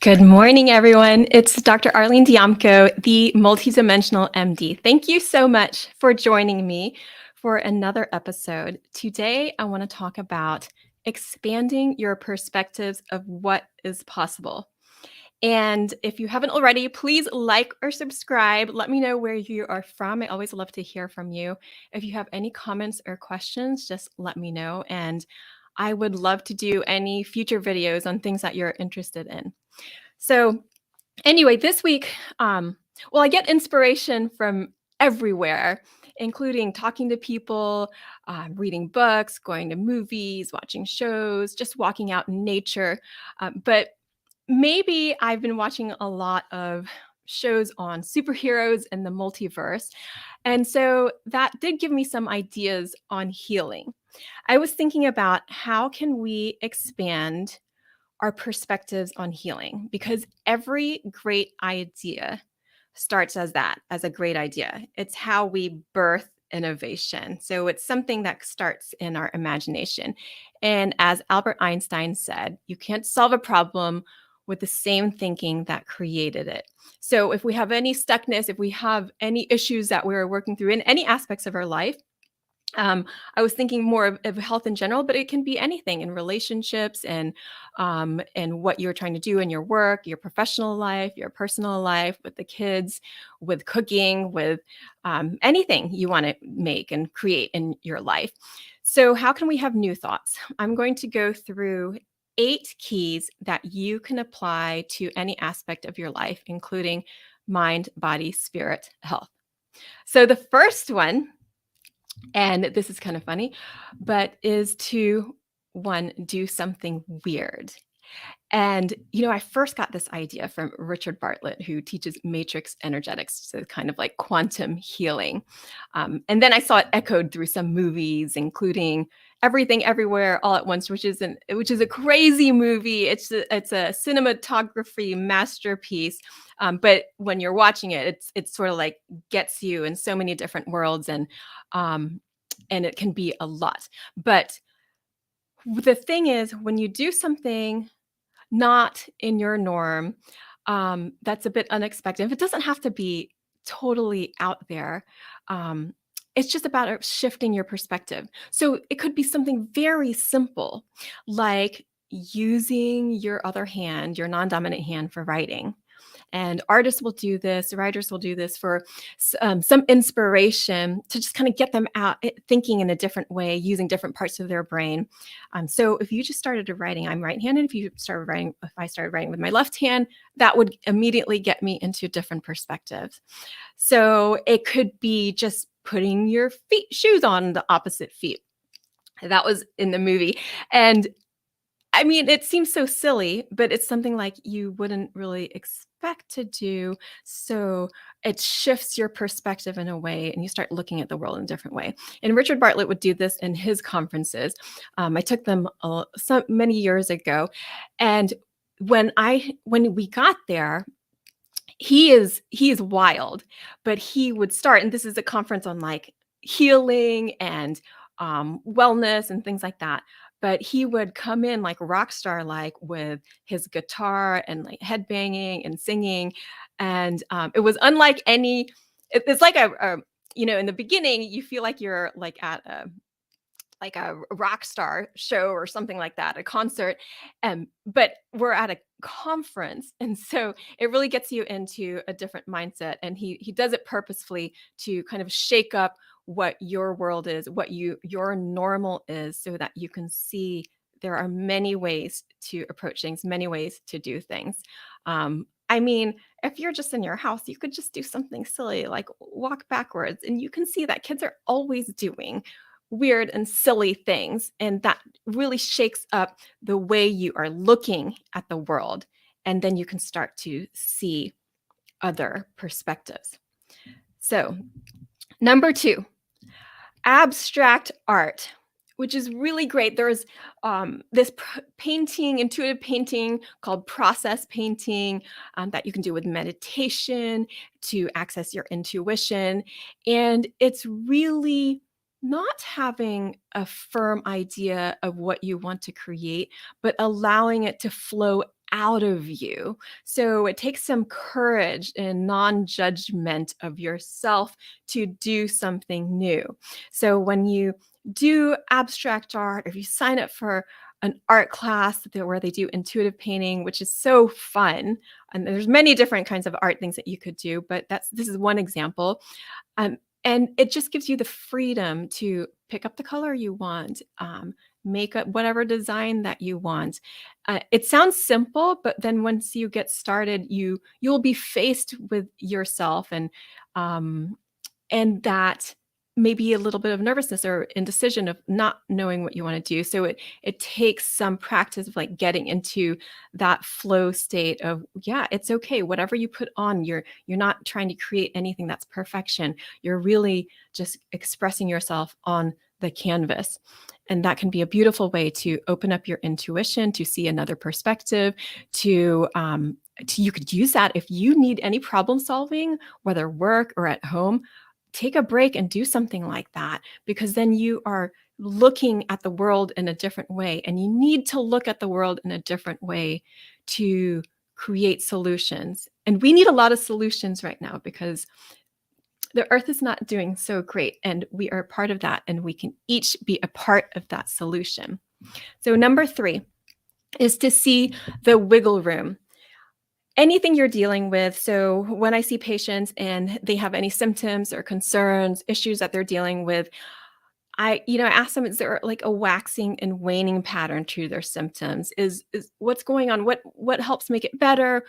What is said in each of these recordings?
Good morning, everyone. It's Dr. Arlene Diamco, the multidimensional MD. Thank you so much for joining me for another episode. Today, I want to talk about expanding your perspectives of what is possible. And if you haven't already, please like or subscribe. Let me know where you are from. I always love to hear from you. If you have any comments or questions, just let me know. And I would love to do any future videos on things that you're interested in. So anyway, this week, I get inspiration from everywhere, including talking to people, reading books, going to movies, watching shows, just walking out in nature. But maybe I've been watching a lot of shows on superheroes and the multiverse. And so that did give me some ideas on healing. I was thinking about how can we expand our perspectives on healing, because every great idea starts as that, as a great idea. It's how we birth innovation. So it's something that starts in our imagination. And as Albert Einstein said, you can't solve a problem with the same thinking that created it. So if we have any stuckness, if we have any issues that we're working through in any aspects of our life, I was thinking more of health in general, but it can be anything in relationships and what you're trying to do in your work, your professional life, your personal life, with the kids, with cooking, with anything you want to make and create in your life. So, how can we have new thoughts? I'm going to go through 8 keys that you can apply to any aspect of your life, including mind, body, spirit, health. So, the first one, and this is kind of funny, but is to do something weird. And, I first got this idea from Richard Bartlett, who teaches matrix energetics, so kind of like quantum healing. And then I saw it echoed through some movies, including Everything Everywhere All at Once, which is a crazy movie. It's a cinematography masterpiece. But when you're watching it, it's sort of like gets you in so many different worlds, um, and it can be a lot. But the thing is, when you do something not in your norm, that's a bit unexpected. It doesn't have to be totally out there. Um, it's just about shifting your perspective. So it could be something very simple, like using your other hand, your non-dominant hand, for writing. And artists will do this, writers will do this for some inspiration to just kind of get them out thinking in a different way, using different parts of their brain. So if you just started writing, I'm right-handed. If I started writing with my left hand, that would immediately get me into different perspectives. So it could be just putting your shoes on the opposite feet. That was in the movie. And I mean, it seems so silly, but it's something like you wouldn't really expect to do. So it shifts your perspective in a way, and you start looking at the world in a different way. And Richard Bartlett would do this in his conferences. I took them so many years ago, and when we got there, he is wild, but he would start, and this is a conference on like healing and wellness and things like that. But he would come in like rock star, like with his guitar and like headbanging and singing, and it was unlike any. It's like in the beginning, you feel like you're like at a rock star show or something like that, a concert. But we're at a conference. And so it really gets you into a different mindset. And he does it purposefully to kind of shake up what your world is, what your normal is, so that you can see there are many ways to approach things, many ways to do things. I mean, if you're just in your house, you could just do something silly like walk backwards, and you can see that kids are always doing weird and silly things. And that really shakes up the way you are looking at the world. And then you can start to see other perspectives. So, number 2, abstract art, which is really great. There's this painting, intuitive painting called process painting, that you can do with meditation to access your intuition. And it's really not having a firm idea of what you want to create, but allowing it to flow out of you. So it takes some courage and non-judgment of yourself to do something new. So when you do abstract art, or if you sign up for an art class where they do intuitive painting, which is so fun, and there's many different kinds of art things that you could do, but this is one example. Um, and it just gives you the freedom to pick up the color you want, make up whatever design that you want. It sounds simple, but then once you get started, you'll be faced with yourself, um, and that maybe a little bit of nervousness or indecision of not knowing what you want to do. So it takes some practice of like getting into that flow state of, yeah, it's okay. Whatever you put on, you're not trying to create anything that's perfection. You're really just expressing yourself on the canvas. And that can be a beautiful way to open up your intuition, to see another perspective, to you could use that if you need any problem solving, whether work or at home. Take a break and do something like that, because then you are looking at the world in a different way, and you need to look at the world in a different way to create solutions. And we need a lot of solutions right now because the earth is not doing so great, and we are part of that, and we can each be a part of that solution. So number 3 is to see the wiggle room. Anything you're dealing with. So when I see patients and they have any symptoms or concerns, issues that they're dealing with, I ask them, is there like a waxing and waning pattern to their symptoms? Is what's going on? What helps make it better?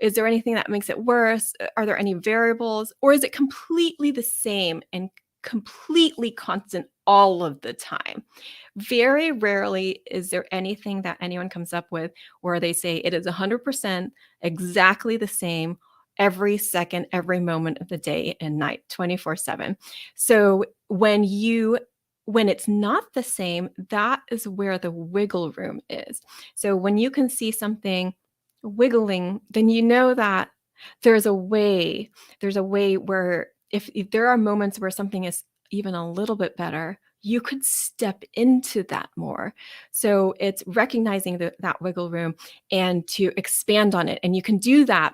Is there anything that makes it worse? Are there any variables? Or is it completely the same and completely constant all of the time? Very rarely is there anything that anyone comes up with where they say it is 100% exactly the same every second, every moment of the day and night, 24/7. So when it's not the same, that is where the wiggle room is. So when you can see something wiggling, then you know that there's a way. There's a way where if there are moments where something is even a little bit better, you could step into that more. So it's recognizing that wiggle room and to expand on it. And you can do that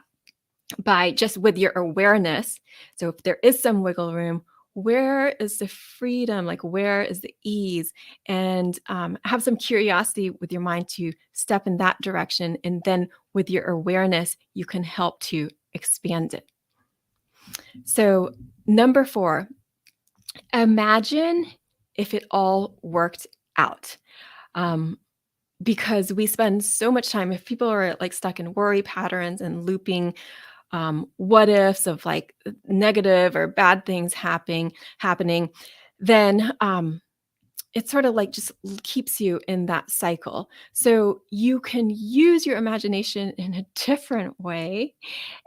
by just with your awareness. So if there is some wiggle room, where is the freedom? Like, where is the ease? And have some curiosity with your mind to step in that direction. And then with your awareness, you can help to expand it. So, number 4, imagine if it all worked out. Um, because we spend so much time, if people are like stuck in worry patterns and looping what ifs of like negative or bad things happening, then it sort of like just keeps you in that cycle. So you can use your imagination in a different way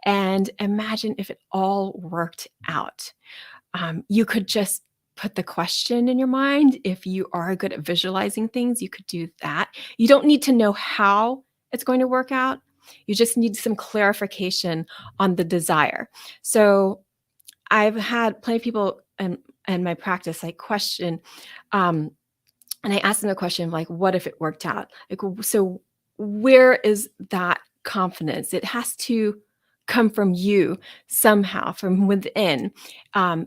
and imagine if it all worked out. You could just put the question in your mind. If you are good at visualizing things, you could do that. You don't need to know how it's going to work out. You just need some clarification on the desire. So I've had plenty of people in my practice like question, um, and I asked them the question like, what if it worked out? Like, so where is that confidence? It has to come from you somehow, from within.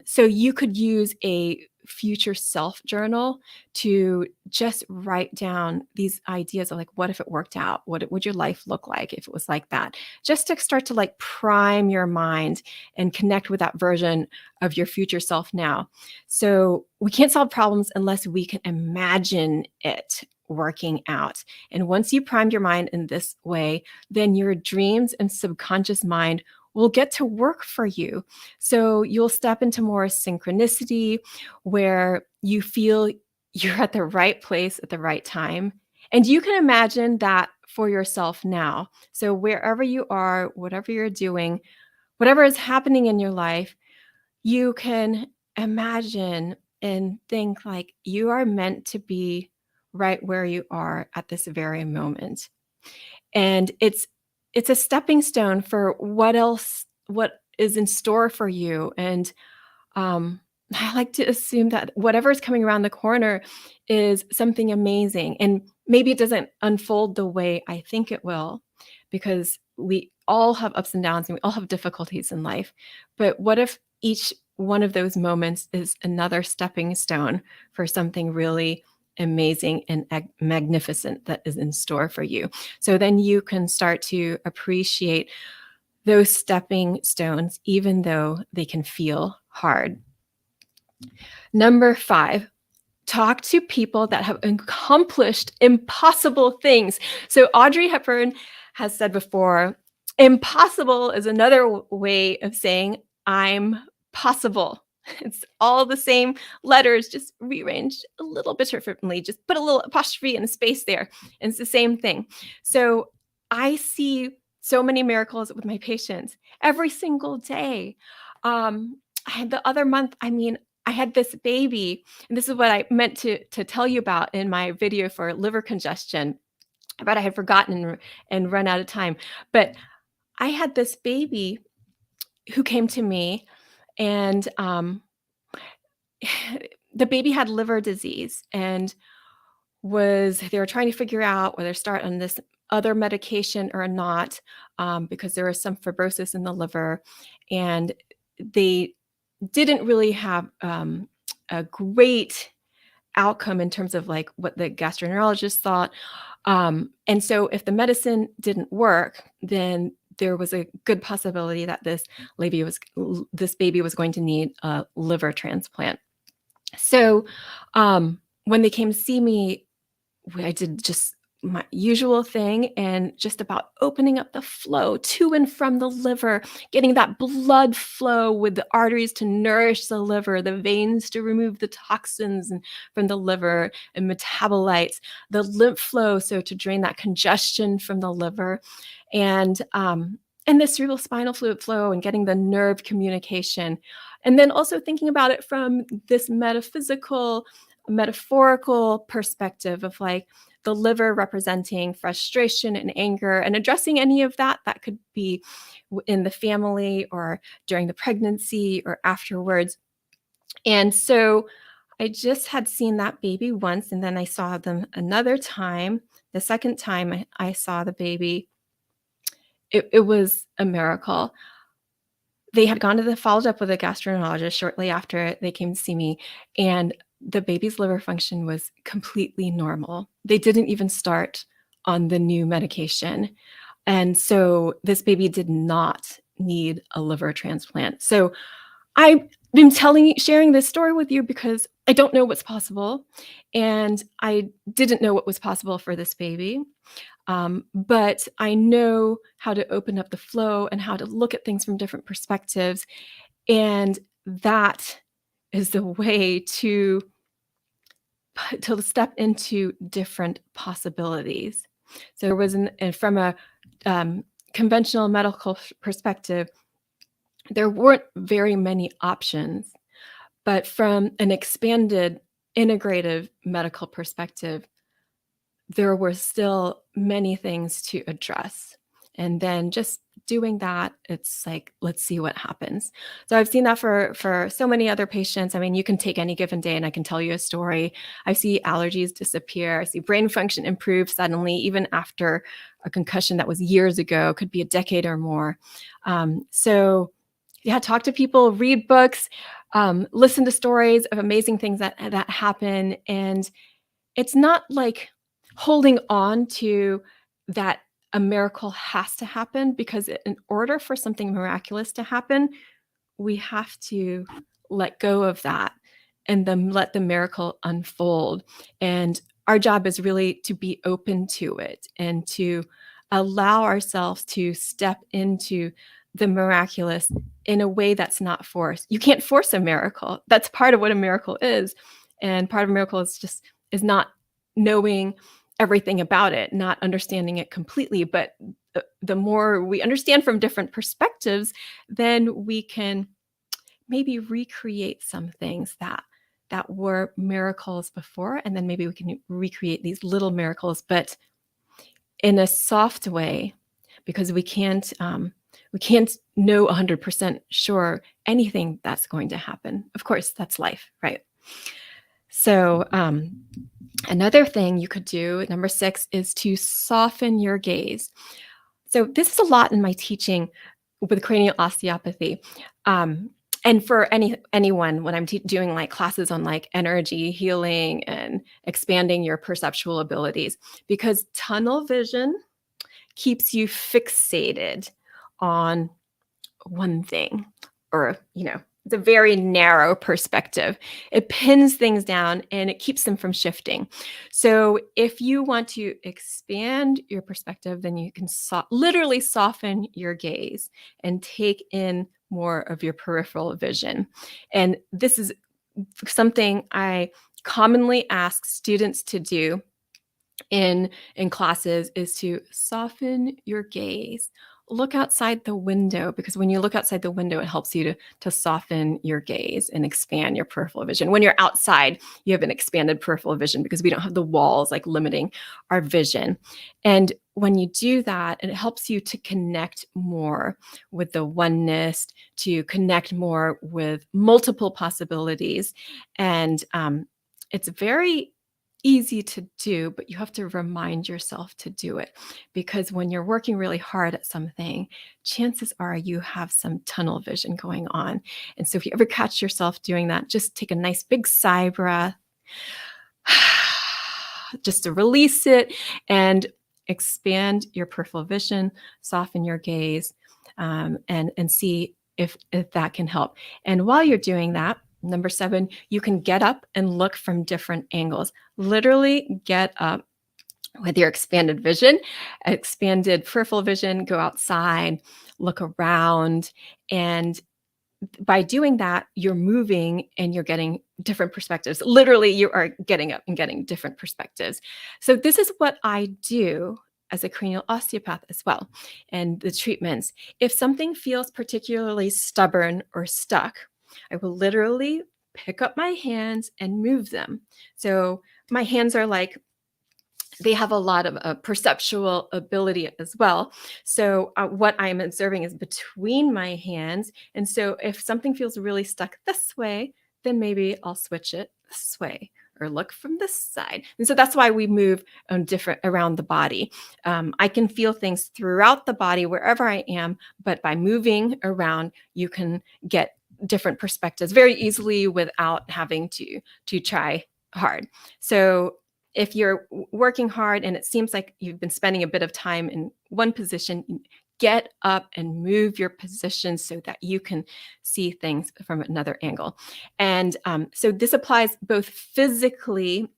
So you could use a future self journal to just write down these ideas of like, what if it worked out? What would your life look like if it was like that? Just to start to like prime your mind and connect with that version of your future self now. So we can't solve problems unless we can imagine it working out. And once you prime your mind in this way, then your dreams and subconscious mind will get to work for you. So you'll step into more synchronicity where you feel you're at the right place at the right time. And you can imagine that for yourself now. So wherever you are, whatever you're doing, whatever is happening in your life, you can imagine and think like you are meant to be right where you are at this very moment. And it's a stepping stone for what is in store for you. And I like to assume that whatever is coming around the corner is something amazing. And maybe it doesn't unfold the way I think it will, because we all have ups and downs and we all have difficulties in life. But what if each one of those moments is another stepping stone for something really amazing and magnificent that is in store for you? So then you can start to appreciate those stepping stones, even though they can feel hard. Number 5, talk to people that have accomplished impossible things. So Audrey Hepburn has said before, impossible is another way of saying I'm possible. It's all the same letters, just rearranged a little bit differently. Just put a little apostrophe and a space there. And it's the same thing. So I see so many miracles with my patients every single day. I had the other month, I had this baby, and this is what I meant to tell you about in my video for liver congestion, but I had forgotten and run out of time. But I had this baby who came to me, and the baby had liver disease and they were trying to figure out whether to start on this other medication or not, because there was some fibrosis in the liver, and they didn't really have a great outcome in terms of like what the gastroenterologist thought. And so if the medicine didn't work, then there was a good possibility that this baby was going to need a liver transplant. So when they came to see me, I did just my usual thing and just about opening up the flow to and from the liver, getting that blood flow with the arteries to nourish the liver, the veins to remove the toxins from the liver and metabolites, the lymph flow, so to drain that congestion from the liver, and the cerebral spinal fluid flow and getting the nerve communication. And then also thinking about it from this metaphorical perspective of like the liver representing frustration and anger, and addressing any of that could be in the family or during the pregnancy or afterwards. And so I just had seen that baby once, and then I saw them another time. The second time I saw the baby, it was a miracle. They had followed up with a gastroenterologist shortly after they came to see me, and the baby's liver function was completely normal. They didn't even start on the new medication. And so this baby did not need a liver transplant. So I've been sharing this story with you because I don't know what's possible. And I didn't know what was possible for this baby. But I know how to open up the flow and how to look at things from different perspectives. And that is the way to step into different possibilities. So there was from a conventional medical perspective, there weren't very many options. But from an expanded integrative medical perspective, there were still many things to address. And then just doing that, it's like, let's see what happens. So I've seen that for so many other patients. I mean, you can take any given day and I can tell you a story. I see allergies disappear. I see brain function improve suddenly, even after a concussion that was years ago, could be a decade or more. So yeah, talk to people, read books, listen to stories of amazing things that happen. And it's not like holding on to that a miracle has to happen, because in order for something miraculous to happen, we have to let go of that and then let the miracle unfold. And our job is really to be open to it and to allow ourselves to step into the miraculous in a way that's not forced. You can't force a miracle. That's part of what a miracle is. And part of a miracle is not knowing everything about it, not understanding it completely. But the more we understand from different perspectives, then we can maybe recreate some things that were miracles before, and then maybe we can recreate these little miracles, but in a soft way, because we can't know 100% sure anything that's going to happen. Of course, that's life, right? So another thing you could do, number 6, is to soften your gaze. So this is a lot in my teaching with cranial osteopathy. Um, and for anyone when I'm doing like classes on like energy healing and expanding your perceptual abilities, because tunnel vision keeps you fixated on one thing, or it's a very narrow perspective. It pins things down and it keeps them from shifting. So if you want to expand your perspective, then you can literally soften your gaze and take in more of your peripheral vision. And this is something I commonly ask students to do in classes, is to soften your gaze. Look outside the window, because when you look outside the window, it helps you to soften your gaze and expand your peripheral vision. When you're outside, you have an expanded peripheral vision because we don't have the walls like limiting our vision. And when you do that, it helps you to connect more with the oneness, to connect more with multiple possibilities. And it's very easy to do, but you have to remind yourself to do it, because when you're working really hard at something, chances are you have some tunnel vision going on. And so if you ever catch yourself doing that, just take a nice big sigh breath just to release it and expand your peripheral vision, soften your gaze, and see if that can help. And while you're doing that, number 7, you can get up and look from different angles. Literally get up with your expanded vision, expanded peripheral vision, go outside, look around. And by doing that, you're moving and you're getting different perspectives. Literally, you are getting up and getting different perspectives. So this is what I do as a cranial osteopath as well. And the treatments, if something feels particularly stubborn or stuck, I will literally pick up my hands and move them. So my hands are like, they have a lot of perceptual ability as well. So what I'm observing is between my hands. And so if something feels really stuck this way, then maybe I'll switch it this way or look from this side. And so that's why we move on different around the body. I can feel things throughout the body wherever I am, but by moving around, you can get different perspectives very easily without having to try hard. So if you're working hard and it seems like you've been spending a bit of time in one position, get up and move your position so that you can see things from another angle. And so this applies both physically.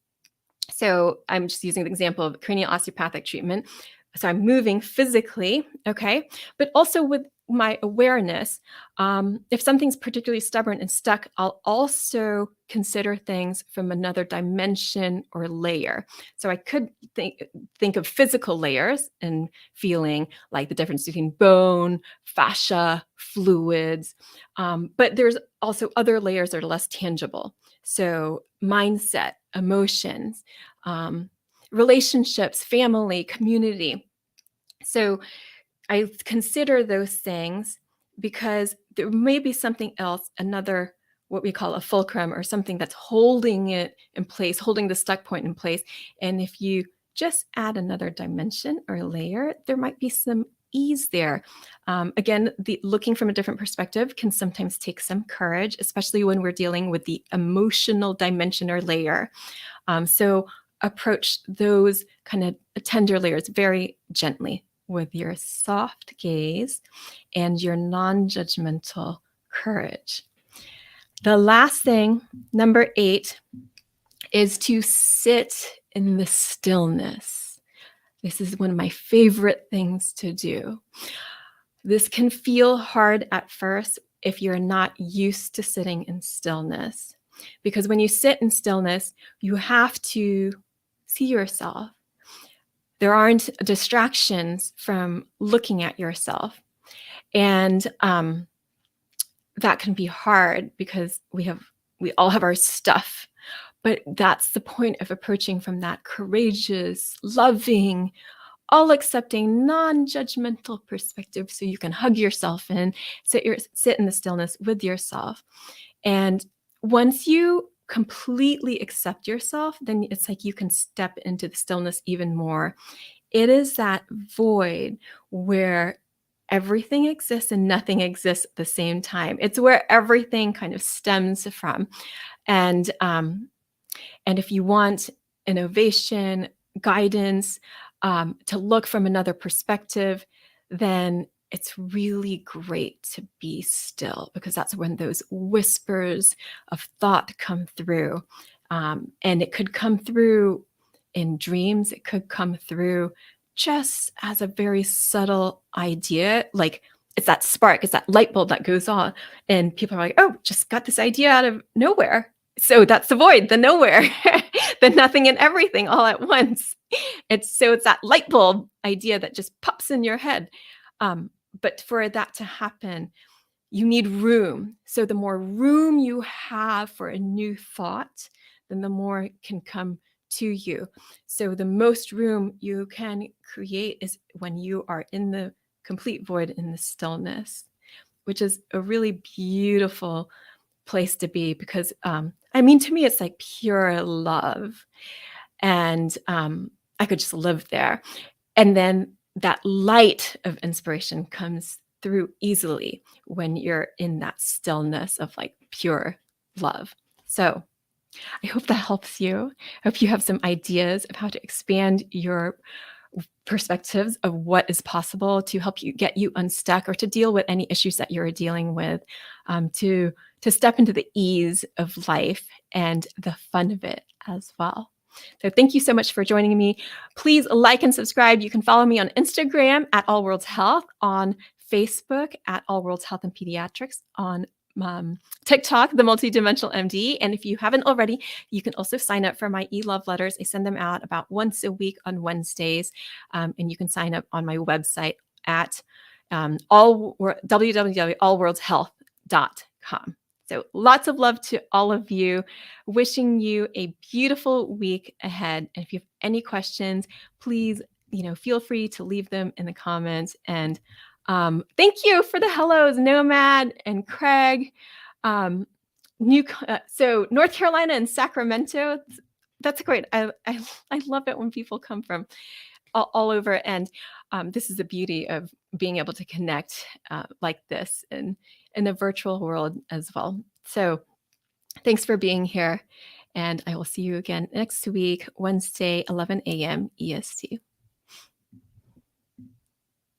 So I'm just using the example of cranial osteopathic treatment. So I'm moving physically, okay, but also with my awareness. If something's particularly stubborn and stuck, I'll also consider things from another dimension or layer. So I could think of physical layers and feeling like the difference between bone, fascia, fluids. But there's also other layers that are less tangible. So mindset, emotions, relationships, family, community. So I consider those things because there may be something else, another, what we call a fulcrum, or something that's holding it in place, holding the stuck point in place. And if you just add another dimension or layer, there might be some ease there. Again, looking from a different perspective can sometimes take some courage, especially when we're dealing with the emotional dimension or layer. So approach those kind of tender layers very gently with your soft gaze and your non-judgmental courage. The last thing, number 8, is to sit in the stillness. This is one of my favorite things to do. This can feel hard at first if you're not used to sitting in stillness, because when you sit in stillness, you have to see yourself. There aren't distractions from looking at yourself. And that can be hard because we all have our stuff. But that's the point of approaching from that courageous, loving, all accepting, non-judgmental perspective, so you can hug yourself and sit in the stillness with yourself. And once you completely accept yourself, then it's like you can step into the stillness even more. It is that void where everything exists and nothing exists at the same time. It's where everything kind of stems from. And and if you want innovation, guidance, to look from another perspective, then it's really great to be still, because that's when those whispers of thought come through. And it could come through in dreams, it could come through just as a very subtle idea. Like, it's that spark, it's that light bulb that goes on, and people are like, oh, just got this idea out of nowhere. So that's the void, the nowhere, the nothing and everything all at once. It's that light bulb idea that just pops in your head. But for that to happen, you need room. So the more room you have for a new thought, then the more it can come to you. So the most room you can create is when you are in the complete void, in the stillness, which is a really beautiful place to be, because I mean, to me, it's like pure love. And I could just live there. And then that light of inspiration comes through easily when you're in that stillness of like pure love. So I hope that helps you. I hope you have some ideas of how to expand your perspectives of what is possible to help you get you unstuck, or to deal with any issues that you're dealing with, to step into the ease of life and the fun of it as well. So thank you so much for joining me. Please like and subscribe. You can follow me on Instagram at All Worlds Health, on Facebook at All Worlds Health and Pediatrics, on TikTok, the Multidimensional MD. And if you haven't already, you can also sign up for my e-love letters. I send them out about once a week on Wednesdays. And you can sign up on my website at www.allworldshealth.com. So lots of love to all of you. Wishing you a beautiful week ahead. And if you have any questions, please, feel free to leave them in the comments. And thank you for the hellos, Nomad and Craig. So North Carolina and Sacramento. That's great. I love it when people come from all over. And this is the beauty of being able to connect like this in the virtual world as well. So thanks for being here. And I will see you again next week, Wednesday, 11 a.m. EST.